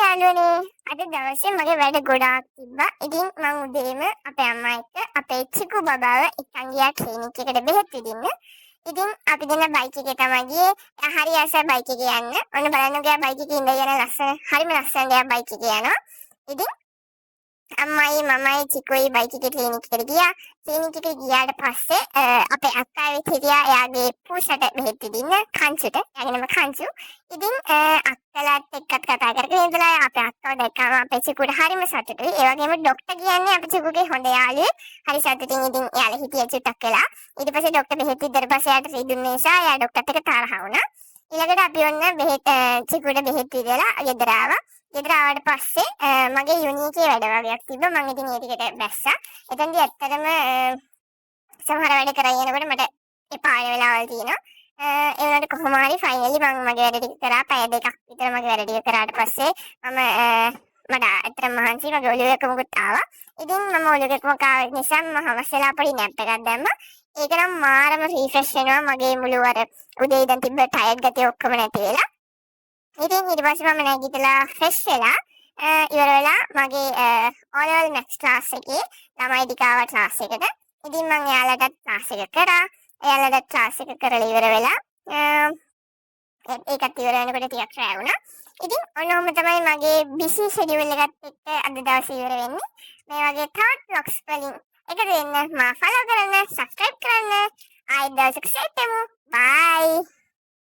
යාළුවනේ අද දවසේ මගේ වැඩ ගොඩාක් තිබ්බා. ඉතින් මම උදේම අපේ අම්මා එක්ක අපේ චිකු බබාව එක්කන් ගියා ක්ලිනික් එකට බෙහෙත් විදින්න. ඉතින් අපි දෙන බයික් එකේ තමයි ගියේ. එයා හරි ආසයි බයික් එකේ යන්න. ඔන්න බලන්න ගියා බයික් එකේ ඉඳගෙන ලස්සන හරිම ලස්සන දෙයක් බයික් එකේ යනවා. ඉතින් අම්මයි මමයි චිකුයි බයික් එකේ ක්ලිනික් එකට ගියා. ක්ලිනික් එකට ගියාට පස්සේ අපේ අක්කා ඇවිත් හිටියා එයාගේ පූසට බෙහෙත් විදින්න කංචුට. එයාගේ නම කංචු. ඉතින් අක්කලාත් එක්කත් කතා කරගෙන ඉඳලා අපේ අක්කව දැක්කම අපේ චිකුට හරිම සතුටුයි. ඒ වගේම ડોක්ටර් කියන්නේ අපේ චිකුගේ හොඳ යාළුවෙක්. හරි සතුටින් ඉතින් එයාලා හිටියා චුට්ටක් වෙලා. ඊට පස්සේ ડોක්ටර් බෙහෙත් දීලා පස්සේ එයාට රිදුන්නේ නිසා එයා ડોක්ටර්ට එක තරහ වුණා. ඊළඟට අපි ඔන්න බෙහෙත් චිකුට බෙහෙත් දීලා ගෙදර ආවා. ගෙදර ආවට පස්සේ මගේ යුනිකේ වැඩ වගේක් තිබ්බා. මම ඉතින් ඒ ටිකට බැස්සා. එතෙන්දී ඇත්තටම සමහර වැඩ කරගෙන යනකොට මට එපා වෙන වෙලාවල් තියෙනවා. ඒ වුණාට කොහොම හරි ෆයිනලි මම මගේ වැඩ ටික කරා. පැය දෙකක් විතර මගේ වැඩ ටික කරාට පස්සේ මට ඇත්තටම මහන්සි මගේ ඔළුව එක මුකුත් ආවා. ඉතින් මම ඔළුව එක මොකක් ආව නිසා මම හවස් වෙලා පොඩි නැප් එකක් දැම්මා. ඒක නම් මාරම රිෆ්‍රෙෂ් වෙනවා. මගේ මුළු අර උදේ ඉඳන් තිබ්බ ටයර්ඩ් ගතිය ඔක්කොම නැති වෙලා. ඉතින් ඊට පස්සේ මම නැගිටලා ෆ්‍රෙෂ් වෙලා ඉවර වෙලා මගේ ඕලෙවල් මැක්ස් ක්ලාස් එකේ ළමයි ටික ආවා ක්ලාස් එකට. ඉතින් මම එයාලටත් ක්ලාස් එක කරා. එයාලටත් ක්ලාස් එක කරලා ඉවර වෙලා ඒකත් ඉවර වෙනකොට ටිකක් රැ වුණා. ඉතින් ඔන්නෝම තමයි මගේ බිසි ෂෙඩියුල් එකත් එක්ක අද දවසේ ඉවර වෙන්නේ. මේ වගේ තවත් vlogs වලින් එකතු වෙන්න මා ෆලෝ කරන්න, subscribe කරන්න. ආයෙත් දවසක සෙට් වෙමු. bye